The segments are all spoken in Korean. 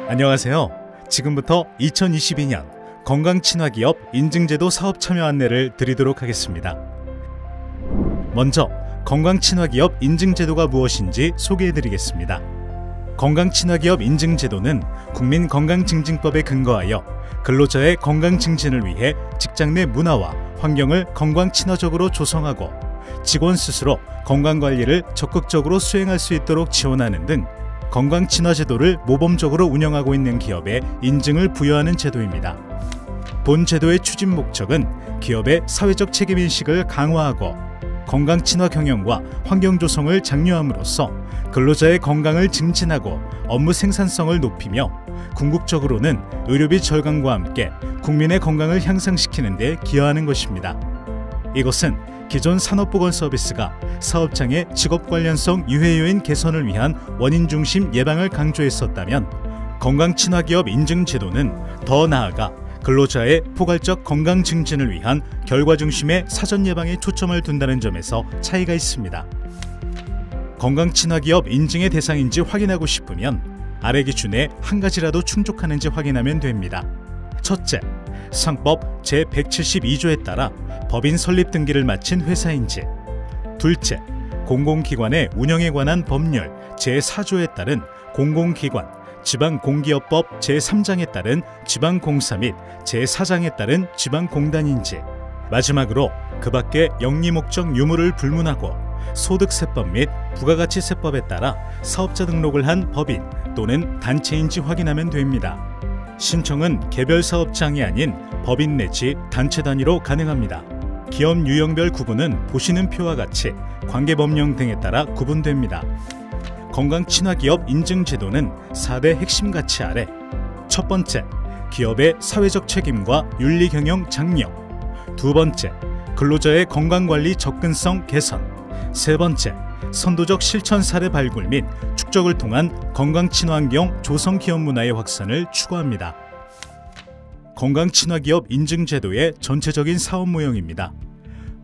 안녕하세요. 지금부터 2022년 건강친화기업 인증제도 사업 참여 안내를 드리도록 하겠습니다. 먼저 건강친화기업 인증제도가 무엇인지 소개해드리겠습니다. 건강친화기업 인증제도는 국민건강증진법에 근거하여 근로자의 건강증진을 위해 직장 내 문화와 환경을 건강친화적으로 조성하고 직원 스스로 건강관리를 적극적으로 수행할 수 있도록 지원하는 등 건강친화제도를 모범적으로 운영하고 있는 기업에 인증을 부여하는 제도입니다. 본 제도의 추진 목적은 기업의 사회적 책임인식을 강화하고 건강친화 경영과 환경 조성을 장려함으로써 근로자의 건강을 증진하고 업무 생산성을 높이며 궁극적으로는 의료비 절감과 함께 국민의 건강을 향상시키는 데 기여하는 것입니다. 이것은 기존 산업보건 서비스가 사업장의 직업 관련성 유해 요인 개선을 위한 원인 중심 예방을 강조했었다면 건강친화기업 인증제도는 더 나아가 근로자의 포괄적 건강 증진을 위한 결과 중심의 사전 예방에 초점을 둔다는 점에서 차이가 있습니다. 건강친화기업 인증의 대상인지 확인하고 싶으면 아래 기준에 한 가지라도 충족하는지 확인하면 됩니다. 첫째, 상법 제172조에 따라 법인 설립 등기를 마친 회사인지. 둘째, 공공기관의 운영에 관한 법률 제4조에 따른 공공기관, 지방공기업법 제3장에 따른 지방공사 및 제4장에 따른 지방공단인지. 마지막으로 그 밖에 영리목적 유무를 불문하고 소득세법 및 부가가치세법에 따라 사업자 등록을 한 법인 또는 단체인지 확인하면 됩니다. 신청은 개별 사업장이 아닌 법인 내지 단체 단위로 가능합니다. 기업 유형별 구분은 보시는 표와 같이 관계법령 등에 따라 구분됩니다. 건강친화기업 인증제도는 4대 핵심 가치 아래 첫 번째, 기업의 사회적 책임과 윤리경영 장려. 두 번째, 근로자의 건강관리 접근성 개선. 세 번째, 선도적 실천 사례 발굴 및 축적을 통한 건강친화환경 조성 기업 문화의 확산을 추구합니다. 건강친화기업 인증제도의 전체적인 사업 모형입니다.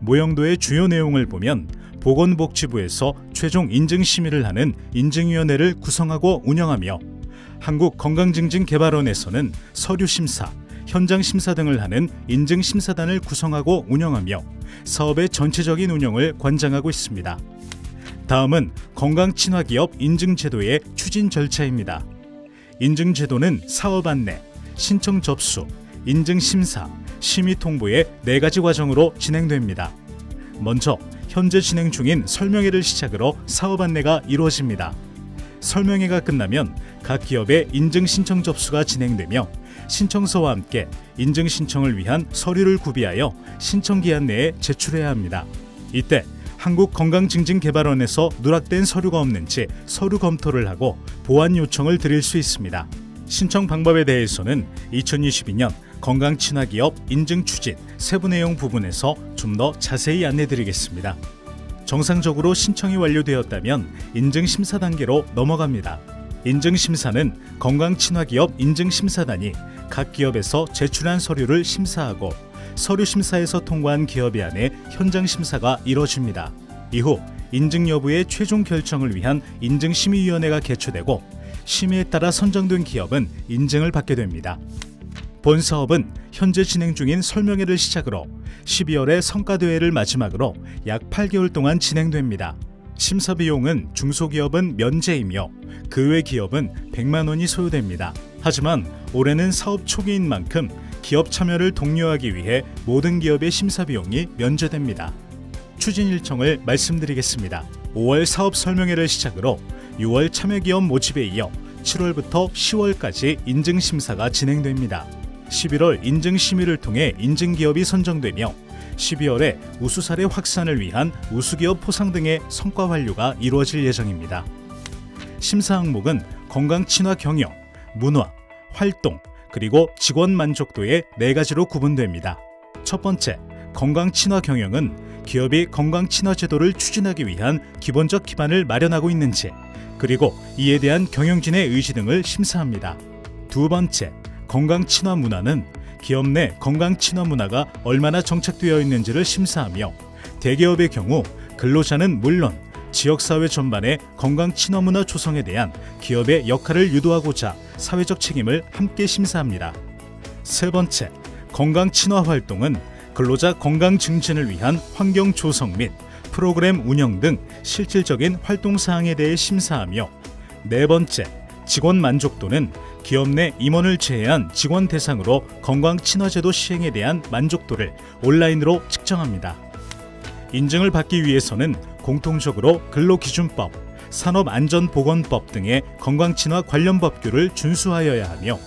모형도의 주요 내용을 보면 보건복지부에서 최종 인증심의를 하는 인증위원회를 구성하고 운영하며 한국건강증진개발원에서는 서류심사, 현장심사 등을 하는 인증심사단을 구성하고 운영하며 사업의 전체적인 운영을 관장하고 있습니다. 다음은 건강친화기업 인증제도의 추진 절차입니다. 인증제도는 사업 안내, 신청 접수, 인증심사, 심의 통보의 4가지 과정으로 진행됩니다. 먼저 현재 진행 중인 설명회를 시작으로 사업 안내가 이루어집니다. 설명회가 끝나면 각 기업의 인증 신청 접수가 진행되며 신청서와 함께 인증 신청을 위한 서류를 구비하여 신청 기한 내에 제출해야 합니다. 이때 한국건강증진개발원에서 누락된 서류가 없는지 서류 검토를 하고 보완 요청을 드릴 수 있습니다. 신청 방법에 대해서는 2022년 건강친화기업 인증 추진 세부 내용 부분에서 좀 더 자세히 안내드리겠습니다. 정상적으로 신청이 완료되었다면 인증심사 단계로 넘어갑니다. 인증심사는 건강친화기업 인증심사단이 각 기업에서 제출한 서류를 심사하고 서류심사에서 통과한 기업에 한해 현장심사가 이뤄집니다. 이후 인증 여부의 최종 결정을 위한 인증심의위원회가 개최되고 심의에 따라 선정된 기업은 인증을 받게 됩니다. 본 사업은 현재 진행 중인 설명회를 시작으로 12월에 성과대회를 마지막으로 약 8개월 동안 진행됩니다. 심사 비용은 중소기업은 면제이며 그 외 기업은 100만 원이 소요됩니다. 하지만 올해는 사업 초기인 만큼 기업 참여를 독려하기 위해 모든 기업의 심사 비용이 면제됩니다. 추진 일정을 말씀드리겠습니다. 5월 사업 설명회를 시작으로 6월 참여기업 모집에 이어 7월부터 10월까지 인증심사가 진행됩니다. 11월 인증심의를 통해 인증기업이 선정되며 12월에 우수사례 확산을 위한 우수기업 포상 등의 성과 완료가 이루어질 예정입니다. 심사 항목은 건강친화 경영, 문화, 활동, 그리고 직원 만족도의 4가지로 구분됩니다. 첫 번째, 건강친화 경영은 기업이 건강친화 제도를 추진하기 위한 기본적 기반을 마련하고 있는지, 그리고 이에 대한 경영진의 의지 등을 심사합니다. 두 번째, 건강친화 문화는 기업 내 건강친화 문화가 얼마나 정착되어 있는지를 심사하며 대기업의 경우 근로자는 물론 지역사회 전반의 건강친화 문화 조성에 대한 기업의 역할을 유도하고자 사회적 책임을 함께 심사합니다. 세 번째, 건강 친화 활동은 근로자 건강 증진을 위한 환경 조성 및 프로그램 운영 등 실질적인 활동 사항에 대해 심사하며, 네 번째, 직원 만족도는 기업 내 임원을 제외한 직원 대상으로 건강 친화 제도 시행에 대한 만족도를 온라인으로 측정합니다. 인증을 받기 위해서는 공통적으로 근로기준법, 산업안전보건법 등의 건강 친화 관련 법규를 준수하여야 하며,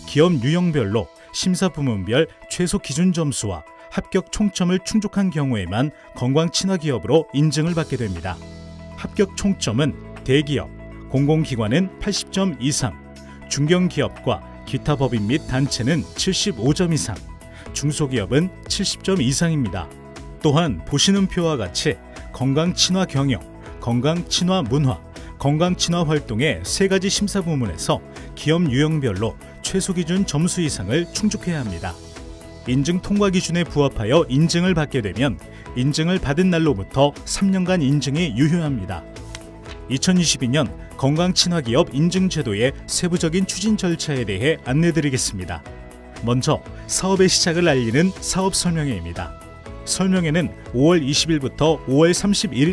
기업 유형별로 심사 부문별 최소 기준 점수와 합격 총점을 충족한 경우에만 건강 친화 기업으로 인증을 받게 됩니다. 합격 총점은 대기업, 공공기관은 80점 이상, 중견기업과 기타 법인 및 단체는 75점 이상, 중소기업은 70점 이상입니다. 또한 보시는 표와 같이 건강 친화 경영, 건강 친화 문화, 건강 친화 활동의 세 가지 심사 부문에서 기업 유형별로 최소 기준 점수 이상을 충족해야 합니다. 인증 통과 기준에 부합하여 인증을 받게 되면 인증을 받은 날로부터 3년간 인증이 유효합니다. 2022년 건강 친화 기업 인증 제도의 세부적인 추진 절차에 대해 안내드리겠습니다. 먼저 사업의 시작을 알리는 사업 설명회입니다. 설명회는 5월 20일부터 5월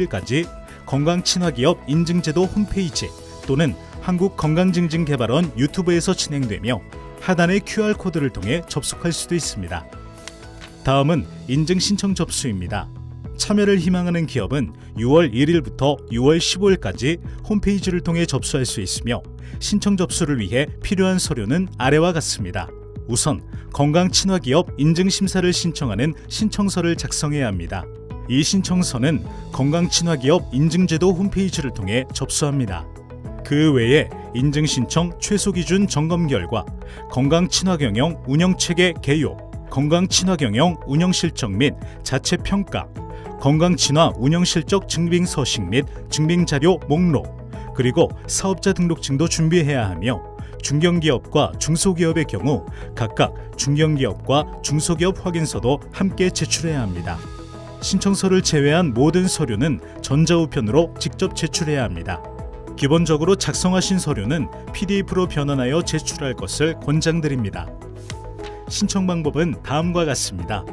31일까지 건강친화기업 인증제도 홈페이지 또는 한국건강증진개발원 유튜브에서 진행되며 하단의 QR코드를 통해 접속할 수도 있습니다. 다음은 인증 신청 접수입니다. 참여를 희망하는 기업은 6월 1일부터 6월 15일까지 홈페이지를 통해 접수할 수 있으며, 신청 접수를 위해 필요한 서류는 아래와 같습니다. 우선 건강친화기업 인증심사를 신청하는 신청서를 작성해야 합니다. 이 신청서는 건강친화기업 인증제도 홈페이지를 통해 접수합니다. 그 외에 인증신청 최소기준 점검 결과, 건강친화경영 운영체계 개요, 건강친화경영 운영실적 및 자체평가, 건강친화 운영실적 증빙서식 및 증빙자료 목록, 그리고 사업자 등록증도 준비해야 하며, 중견기업과 중소기업의 경우 각각 중견기업과 중소기업 확인서도 함께 제출해야 합니다. 신청서를 제외한 모든 서류는 전자우편으로 직접 제출해야 합니다. 기본적으로 작성하신 서류는 PDF로 변환하여 제출할 것을 권장드립니다. 신청 방법은 다음과 같습니다.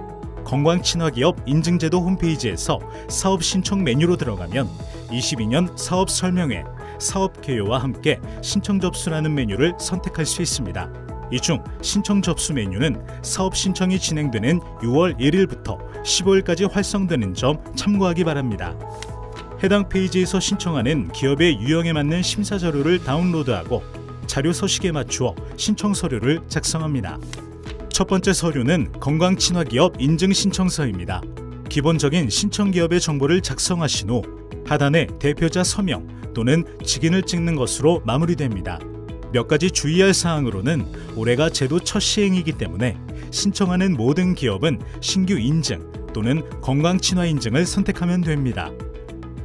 건강친화기업 인증제도 홈페이지에서 사업 신청 메뉴로 들어가면 22년 사업 설명회, 사업 개요와 함께 신청 접수라는 메뉴를 선택할 수 있습니다. 이 중 신청 접수 메뉴는 사업 신청이 진행되는 6월 1일부터 15일까지 활성되는 점 참고하기 바랍니다. 해당 페이지에서 신청하는 기업의 유형에 맞는 심사 자료를 다운로드하고 자료 서식에 맞추어 신청 서류를 작성합니다. 첫 번째 서류는 건강친화기업 인증신청서입니다. 기본적인 신청기업의 정보를 작성하신 후 하단에 대표자 서명 또는 직인을 찍는 것으로 마무리됩니다. 몇 가지 주의할 사항으로는 올해가 제도 첫 시행이기 때문에 신청하는 모든 기업은 신규 인증 또는 건강친화 인증을 선택하면 됩니다.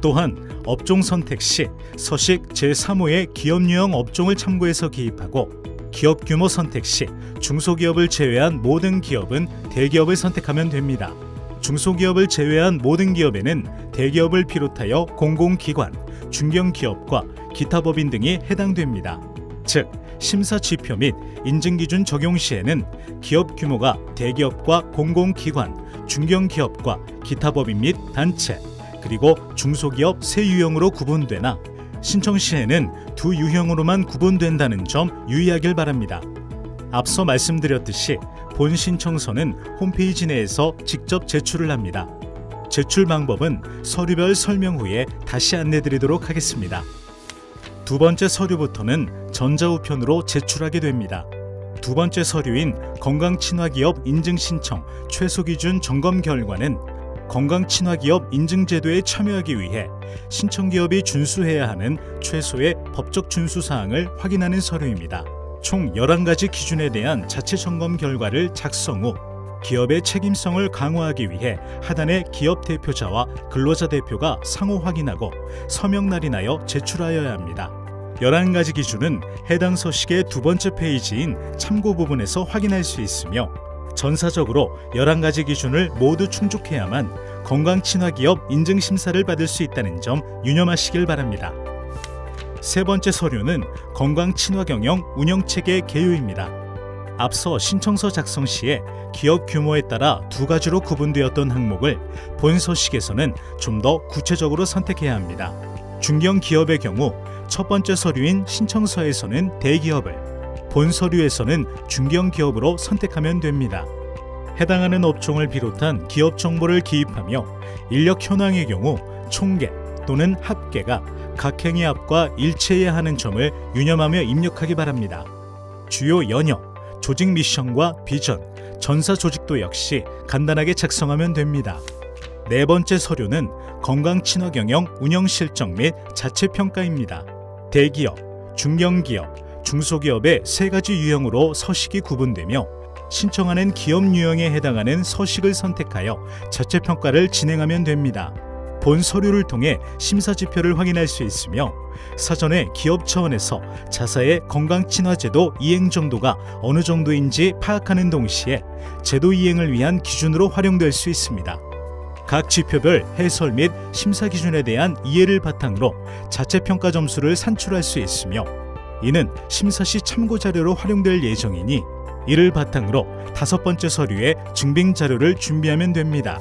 또한 업종 선택 시 서식 제3호의 기업 유형 업종을 참고해서 기입하고, 기업 규모 선택 시 중소기업을 제외한 모든 기업은 대기업을 선택하면 됩니다. 중소기업을 제외한 모든 기업에는 대기업을 비롯하여 공공기관, 중견기업과 기타 법인 등이 해당됩니다. 즉, 심사 지표 및 인증기준 적용 시에는 기업 규모가 대기업과 공공기관, 중견기업과 기타 법인 및 단체, 그리고 중소기업 세 유형으로 구분되나 신청 시에는 두 유형으로만 구분된다는 점 유의하길 바랍니다. 앞서 말씀드렸듯이 본 신청서는 홈페이지 내에서 직접 제출을 합니다. 제출 방법은 서류별 설명 후에 다시 안내드리도록 하겠습니다. 두 번째 서류부터는 전자우편으로 제출하게 됩니다. 두 번째 서류인 건강친화기업 인증신청 최소기준 점검 결과는 건강친화기업 인증제도에 참여하기 위해 신청기업이 준수해야 하는 최소의 법적 준수사항을 확인하는 서류입니다. 총 11가지 기준에 대한 자체 점검 결과를 작성 후 기업의 책임성을 강화하기 위해 하단의 기업 대표자와 근로자 대표가 상호 확인하고 서명 날인하여 제출하여야 합니다. 11가지 기준은 해당 서식의 두 번째 페이지인 참고 부분에서 확인할 수 있으며, 전사적으로 11가지 기준을 모두 충족해야만 건강친화기업 인증심사를 받을 수 있다는 점 유념하시길 바랍니다. 세 번째 서류는 건강친화경영 운영체계 개요입니다. 앞서 신청서 작성 시에 기업 규모에 따라 두 가지로 구분되었던 항목을 본 서식에서는 좀 더 구체적으로 선택해야 합니다. 중견 기업의 경우 첫 번째 서류인 신청서에서는 대기업을, 본 서류에서는 중견 기업으로 선택하면 됩니다. 해당하는 업종을 비롯한 기업 정보를 기입하며 인력 현황의 경우 총계 또는 합계가 각 행위 앞과 일치해야 하는 점을 유념하며 입력하기 바랍니다. 주요 연역, 조직 미션과 비전, 전사 조직도 역시 간단하게 작성하면 됩니다. 네 번째 서류는 건강친화경영 운영실적 및 자체평가입니다. 대기업, 중견기업, 중소기업의 세 가지 유형으로 서식이 구분되며 신청하는 기업 유형에 해당하는 서식을 선택하여 자체평가를 진행하면 됩니다. 본 서류를 통해 심사지표를 확인할 수 있으며 사전에 기업 차원에서 자사의 건강친화제도 이행 정도가 어느 정도인지 파악하는 동시에 제도 이행을 위한 기준으로 활용될 수 있습니다. 각 지표별 해설 및 심사 기준에 대한 이해를 바탕으로 자체평가 점수를 산출할 수 있으며 이는 심사 시 참고자료로 활용될 예정이니 이를 바탕으로 다섯 번째 서류의 증빙자료를 준비하면 됩니다.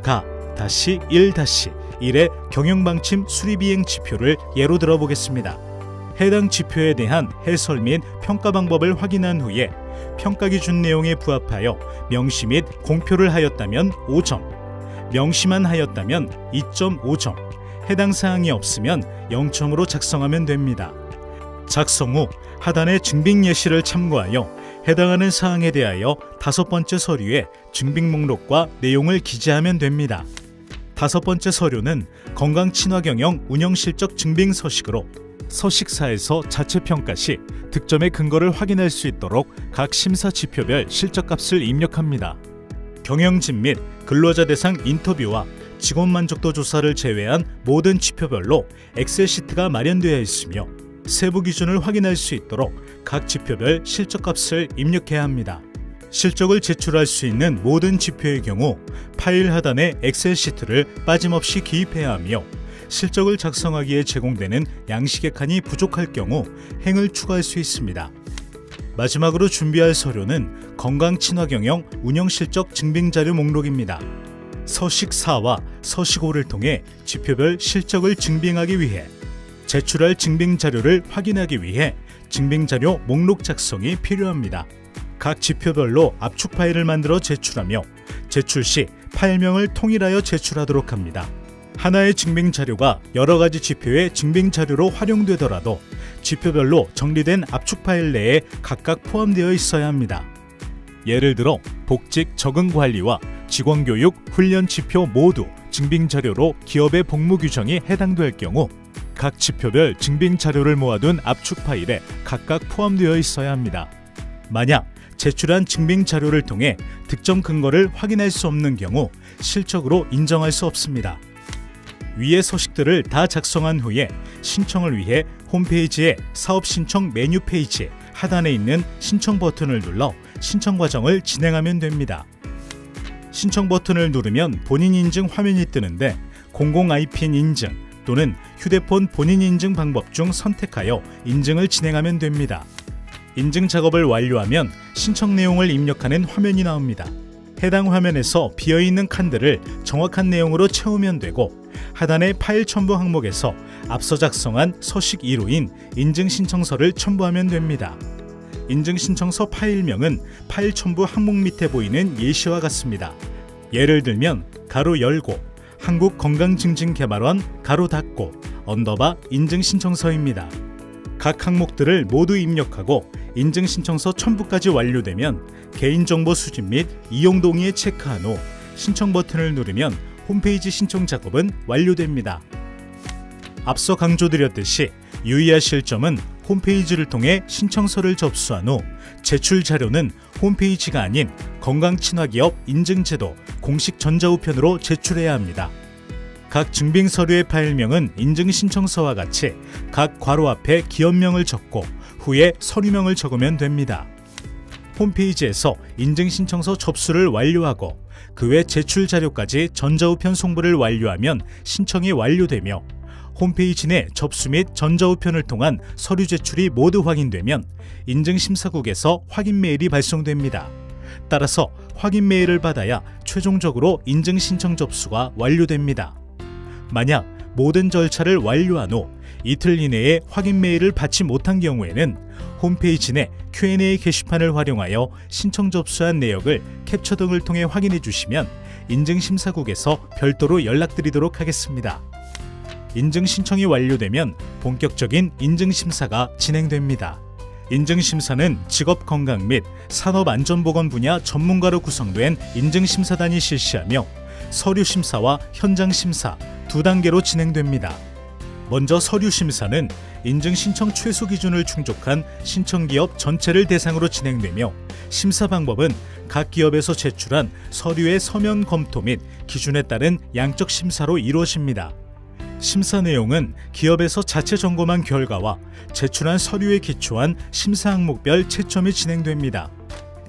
가-1-1의 경영방침 수립이행 지표를 예로 들어보겠습니다. 해당 지표에 대한 해설 및 평가 방법을 확인한 후에 평가 기준 내용에 부합하여 명시 및 공표를 하였다면 5점, 명시만 하였다면 2.5점, 해당 사항이 없으면 0점으로 작성하면 됩니다. 작성 후 하단의 증빙 예시를 참고하여 해당하는 사항에 대하여 다섯 번째 서류에 증빙 목록과 내용을 기재하면 됩니다. 다섯 번째 서류는 건강친화경영 운영실적 증빙 서식으로 서식사에서 자체평가 시 득점의 근거를 확인할 수 있도록 각 심사 지표별 실적값을 입력합니다. 경영진 및 근로자 대상 인터뷰와 직원 만족도 조사를 제외한 모든 지표별로 엑셀 시트가 마련되어 있으며 세부 기준을 확인할 수 있도록 각 지표별 실적값을 입력해야 합니다. 실적을 제출할 수 있는 모든 지표의 경우 파일 하단에 엑셀 시트를 빠짐없이 기입해야 하며 실적을 작성하기에 제공되는 양식의 칸이 부족할 경우 행을 추가할 수 있습니다. 마지막으로 준비할 서류는 건강친화경영 운영실적 증빙자료 목록입니다. 서식 4와 서식 5를 통해 지표별 실적을 증빙하기 위해 제출할 증빙자료를 확인하기 위해 증빙자료 목록 작성이 필요합니다. 각 지표별로 압축 파일을 만들어 제출하며 제출 시 파일명을 통일하여 제출하도록 합니다. 하나의 증빙자료가 여러 가지 지표의 증빙자료로 활용되더라도 지표별로 정리된 압축 파일 내에 각각 포함되어 있어야 합니다. 예를 들어 복직 적응 관리와 직원 교육, 훈련 지표 모두 증빙자료로 기업의 복무 규정이 해당될 경우 각 지표별 증빙자료를 모아둔 압축 파일에 각각 포함되어 있어야 합니다. 만약 제출한 증빙자료를 통해 득점 근거를 확인할 수 없는 경우 실적으로 인정할 수 없습니다. 위의 서식들을 다 작성한 후에 신청을 위해 홈페이지의 사업 신청 메뉴 페이지 하단에 있는 신청 버튼을 눌러 신청 과정을 진행하면 됩니다. 신청 버튼을 누르면 본인 인증 화면이 뜨는데 공공 IPN 인증 또는 휴대폰 본인 인증 방법 중 선택하여 인증을 진행하면 됩니다. 인증 작업을 완료하면 신청 내용을 입력하는 화면이 나옵니다. 해당 화면에서 비어있는 칸들을 정확한 내용으로 채우면 되고 하단의 파일 첨부 항목에서 앞서 작성한 서식 2로인 인증신청서를 첨부하면 됩니다. 인증신청서 파일명은 파일 첨부 항목 밑에 보이는 예시와 같습니다. 예를 들면 가로 열고 한국건강증진개발원 가로 닫고 언더바 인증신청서입니다. 각 항목들을 모두 입력하고 인증신청서 첨부까지 완료되면 개인정보 수집 및 이용 동의에 체크한 후 신청 버튼을 누르면 홈페이지 신청 작업은 완료됩니다. 앞서 강조드렸듯이 유의하실 점은 홈페이지를 통해 신청서를 접수한 후 제출 자료는 홈페이지가 아닌 건강친화기업 인증제도 공식 전자우편으로 제출해야 합니다. 각 증빙 서류의 파일명은 인증신청서와 같이 각 괄호 앞에 기업명을 적고 후에 서류명을 적으면 됩니다. 홈페이지에서 인증신청서 접수를 완료하고 그 외 제출 자료까지 전자우편 송부를 완료하면 신청이 완료되며 홈페이지 내 접수 및 전자우편을 통한 서류 제출이 모두 확인되면 인증심사국에서 확인 메일이 발송됩니다. 따라서 확인 메일을 받아야 최종적으로 인증신청 접수가 완료됩니다. 만약 모든 절차를 완료한 후 이틀 이내에 확인 메일을 받지 못한 경우에는 홈페이지 내 Q&A 게시판을 활용하여 신청 접수한 내역을 캡처 등을 통해 확인해 주시면 인증심사국에서 별도로 연락드리도록 하겠습니다. 인증 신청이 완료되면 본격적인 인증심사가 진행됩니다. 인증심사는 직업건강 및 산업안전보건 분야 전문가로 구성된 인증심사단이 실시하며 서류심사와 현장심사 두 단계로 진행됩니다. 먼저 서류심사는 인증신청 최소 기준을 충족한 신청기업 전체를 대상으로 진행되며 심사 방법은 각 기업에서 제출한 서류의 서면 검토 및 기준에 따른 양적 심사로 이루어집니다. 심사 내용은 기업에서 자체 점검한 결과와 제출한 서류에 기초한 심사 항목별 채점이 진행됩니다.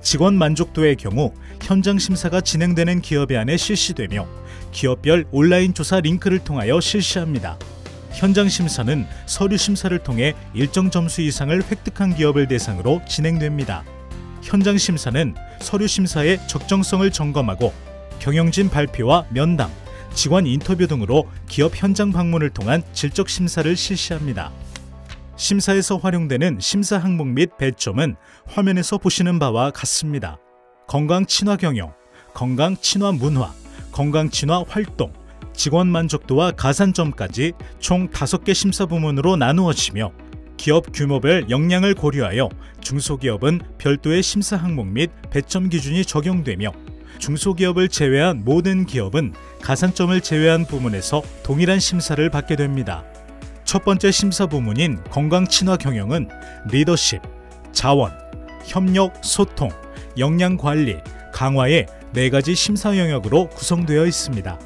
직원 만족도의 경우 현장 심사가 진행되는 기업에 한해 실시되며 기업별 온라인 조사 링크를 통하여 실시합니다. 현장 심사는 서류 심사를 통해 일정 점수 이상을 획득한 기업을 대상으로 진행됩니다. 현장 심사는 서류 심사의 적정성을 점검하고 경영진 발표와 면담, 직원 인터뷰 등으로 기업 현장 방문을 통한 질적 심사를 실시합니다. 심사에서 활용되는 심사 항목 및 배점은 화면에서 보시는 바와 같습니다. 건강 친화 경영, 건강 친화 문화, 건강 친화 활동, 직원 만족도와 가산점까지 총 5개 심사 부문으로 나누어지며 기업 규모별 역량을 고려하여 중소기업은 별도의 심사 항목 및 배점 기준이 적용되며 중소기업을 제외한 모든 기업은 가산점을 제외한 부문에서 동일한 심사를 받게 됩니다. 첫 번째 심사 부문인 건강 친화 경영은 리더십, 자원, 협력, 소통, 역량 관리, 강화의 4가지 심사 영역으로 구성되어 있습니다.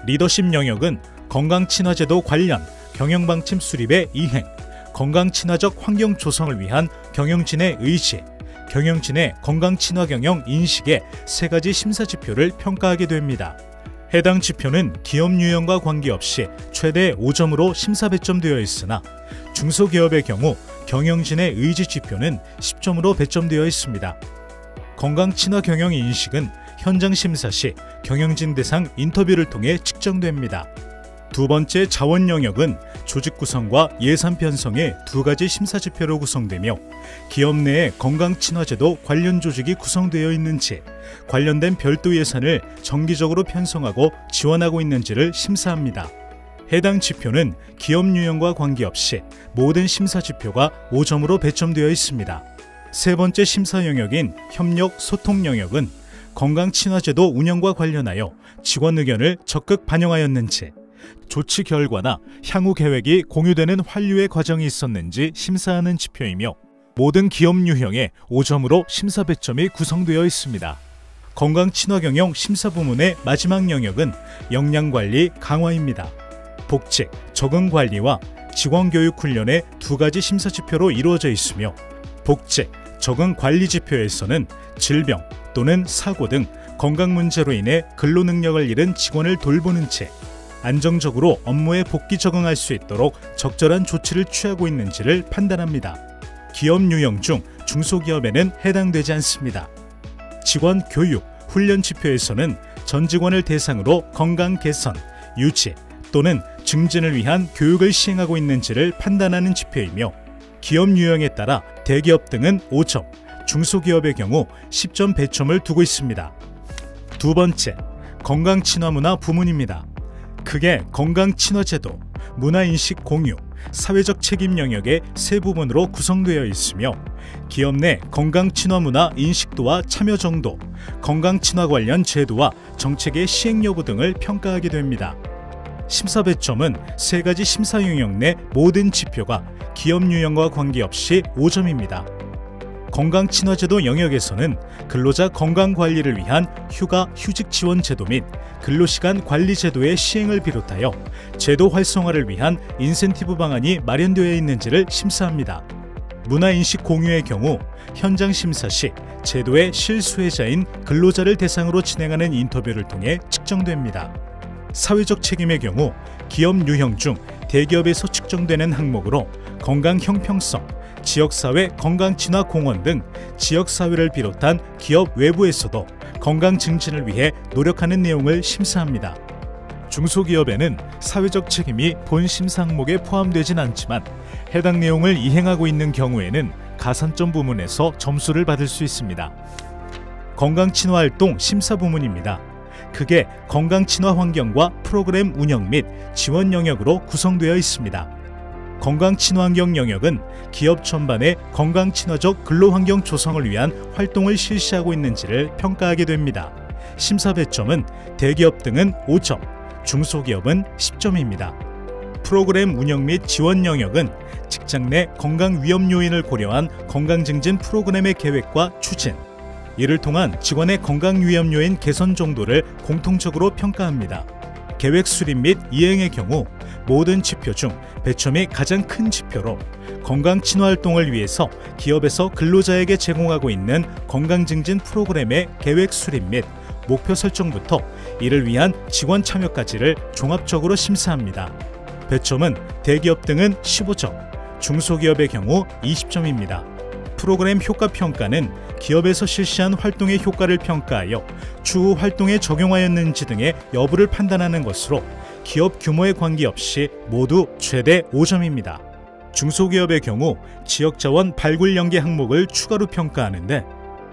리더십 영역은 건강 친화제도 관련 경영방침 수립의 이행, 건강 친화적 환경 조성을 위한 경영진의 의지, 경영진의 건강 친화 경영 인식의 3가지 심사 지표를 평가하게 됩니다. 해당 지표는 기업 유형과 관계없이 최대 5점으로 심사 배점되어 있으나 중소기업의 경우 경영진의 의지 지표는 10점으로 배점되어 있습니다. 건강 친화 경영 인식은 현장 심사 시 경영진 대상 인터뷰를 통해 측정됩니다. 두 번째 자원 영역은 조직 구성과 예산 편성의 2가지 심사 지표로 구성되며 기업 내에 건강 친화제도 관련 조직이 구성되어 있는지, 관련된 별도 예산을 정기적으로 편성하고 지원하고 있는지를 심사합니다. 해당 지표는 기업 유형과 관계없이 모든 심사 지표가 5점으로 배점되어 있습니다. 세 번째 심사 영역인 협력 소통 영역은 건강 친화제도 운영과 관련하여 직원 의견을 적극 반영하였는지, 조치 결과나 향후 계획이 공유되는 환류의 과정이 있었는지 심사하는 지표이며 모든 기업 유형의 5점으로 심사 배점이 구성되어 있습니다. 건강 친화 경영 심사 부문의 마지막 영역은 역량 관리 강화입니다. 복직, 적응 관리와 직원 교육 훈련의 2가지 심사 지표로 이루어져 있으며 복직, 적응 관리 지표에서는 질병 또는 사고 등 건강 문제로 인해 근로 능력을 잃은 직원을 돌보는 채 안정적으로 업무에 복귀 적응할 수 있도록 적절한 조치를 취하고 있는지를 판단합니다. 기업 유형 중 중소기업에는 해당되지 않습니다. 직원 교육, 훈련 지표에서는 전 직원을 대상으로 건강 개선, 유지 또는 증진을 위한 교육을 시행하고 있는지를 판단하는 지표이며 기업 유형에 따라 대기업 등은 5점, 중소기업의 경우 10점 배점을 두고 있습니다. 두 번째, 건강 친화 문화 부문입니다. 크게 건강 친화 제도, 문화인식 공유, 사회적 책임 영역의 3부분으로 구성되어 있으며 기업 내 건강 친화 문화 인식도와 참여 정도, 건강 친화 관련 제도와 정책의 시행 여부 등을 평가하게 됩니다. 심사 배점은 3가지 심사 영역 내 모든 지표가 기업 유형과 관계없이 5점입니다. 건강 친화제도 영역에서는 근로자 건강 관리를 위한 휴가, 휴직 지원 제도 및 근로시간 관리 제도의 시행을 비롯하여 제도 활성화를 위한 인센티브 방안이 마련되어 있는지를 심사합니다. 문화인식 공유의 경우 현장 심사 시 제도의 실수혜자인 근로자를 대상으로 진행하는 인터뷰를 통해 측정됩니다. 사회적 책임의 경우 기업 유형 중 대기업에서 측정되는 항목으로 건강 형평성, 지역사회 건강친화 공헌 등 지역사회를 비롯한 기업 외부에서도 건강 증진을 위해 노력하는 내용을 심사합니다. 중소기업에는 사회적 책임이 본 심사 항목에 포함되진 않지만 해당 내용을 이행하고 있는 경우에는 가산점 부문에서 점수를 받을 수 있습니다. 건강친화활동 심사 부문입니다. 크게 건강친화 환경과 프로그램 운영 및 지원 영역으로 구성되어 있습니다. 건강친화환경 영역은 기업 전반의 건강친화적 근로환경 조성을 위한 활동을 실시하고 있는지를 평가하게 됩니다. 심사 배점은 대기업 등은 5점, 중소기업은 10점입니다. 프로그램 운영 및 지원 영역은 직장 내 건강 위험 요인을 고려한 건강증진 프로그램의 계획과 추진, 이를 통한 직원의 건강 위험 요인 개선 정도를 공통적으로 평가합니다. 계획 수립 및 이행의 경우 모든 지표 중 배점이 가장 큰 지표로 건강 친화 활동을 위해서 기업에서 근로자에게 제공하고 있는 건강증진 프로그램의 계획 수립 및 목표 설정부터 이를 위한 직원 참여까지를 종합적으로 심사합니다. 배점은 대기업 등은 15점, 중소기업의 경우 20점입니다. 프로그램 효과 평가는 기업에서 실시한 활동의 효과를 평가하여 추후 활동에 적용하였는지 등의 여부를 판단하는 것으로 기업 규모에 관계없이 모두 최대 5점입니다. 중소기업의 경우 지역자원 발굴 연계 항목을 추가로 평가하는데,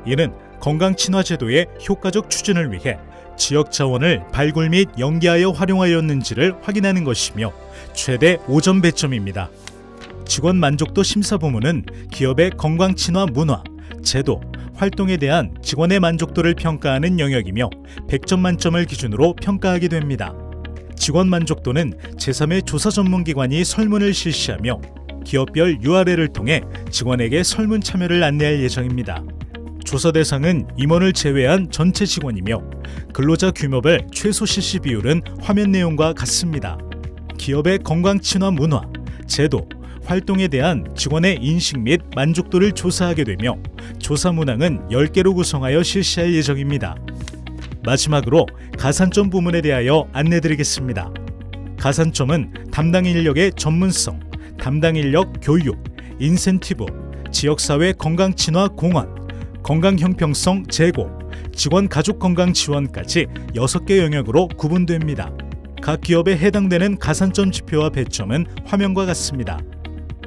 이는 건강친화제도의 효과적 추진을 위해 지역자원을 발굴 및 연계하여 활용하였는지를 확인하는 것이며 최대 5점 배점입니다. 직원 만족도 심사 부문은 기업의 건강친화 문화, 제도, 활동에 대한 직원의 만족도를 평가하는 영역이며 100점 만점을 기준으로 평가하게 됩니다. 직원 만족도는 제3의 조사 전문기관이 설문을 실시하며 기업별 URL을 통해 직원에게 설문 참여를 안내할 예정입니다. 조사 대상은 임원을 제외한 전체 직원이며 근로자 규모별 최소 실시 비율은 화면 내용과 같습니다. 기업의 건강친화 문화, 제도, 활동에 대한 직원의 인식 및 만족도를 조사하게 되며 조사 문항은 10개로 구성하여 실시할 예정입니다. 마지막으로 가산점 부문에 대하여 안내드리겠습니다. 가산점은 담당 인력의 전문성, 담당 인력 교육, 인센티브, 지역사회 건강친화 공헌, 건강 형평성 제고, 직원 가족 건강 지원까지 6개 영역으로 구분됩니다. 각 기업에 해당되는 가산점 지표와 배점은 화면과 같습니다.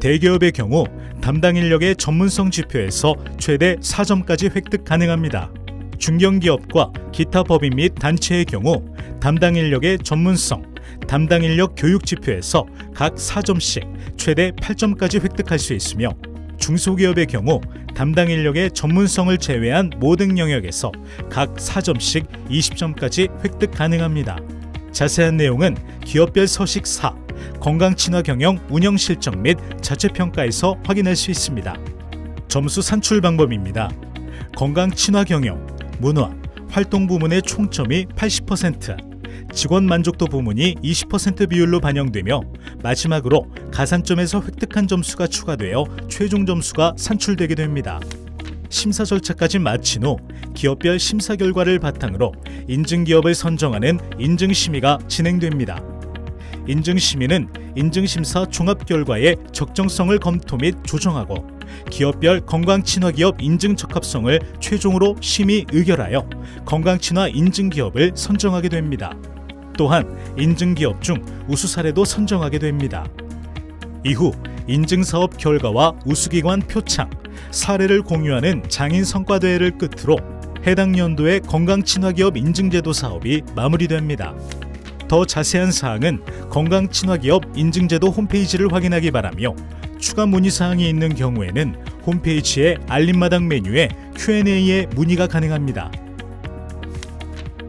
대기업의 경우 담당 인력의 전문성 지표에서 최대 4점까지 획득 가능합니다. 중견기업과 기타 법인 및 단체의 경우 담당 인력의 전문성, 담당 인력 교육 지표에서 각 4점씩 최대 8점까지 획득할 수 있으며, 중소기업의 경우 담당 인력의 전문성을 제외한 모든 영역에서 각 4점씩 20점까지 획득 가능합니다. 자세한 내용은 기업별 서식 4, 건강친화 경영 운영 실적 및 자체평가에서 확인할 수 있습니다. 점수 산출 방법입니다. 건강친화 경영, 문화, 활동 부문의 총점이 80%, 직원 만족도 부문이 20% 비율로 반영되며 마지막으로 가산점에서 획득한 점수가 추가되어 최종 점수가 산출되게 됩니다. 심사 절차까지 마친 후 기업별 심사 결과를 바탕으로 인증기업을 선정하는 인증심의가 진행됩니다. 인증심의는 인증심사 종합 결과의 적정성을 검토 및 조정하고 기업별 건강친화기업 인증 적합성을 최종으로 심의 의결하여 건강친화 인증기업을 선정하게 됩니다. 또한 인증기업 중 우수 사례도 선정하게 됩니다. 이후 인증사업 결과와 우수기관 표창, 사례를 공유하는 장인 성과대회를 끝으로 해당 연도의 건강친화기업 인증제도 사업이 마무리됩니다. 더 자세한 사항은 건강친화기업 인증제도 홈페이지를 확인하기 바라며, 추가 문의사항이 있는 경우에는 홈페이지의 알림마당 메뉴에 Q&A에 문의가 가능합니다.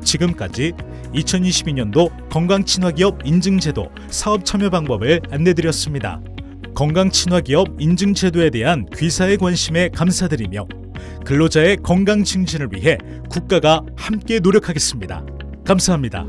지금까지 2022년도 건강친화기업 인증제도 사업 참여 방법을 안내드렸습니다. 건강친화기업 인증제도에 대한 귀사의 관심에 감사드리며 근로자의 건강 증진을 위해 국가가 함께 노력하겠습니다. 감사합니다.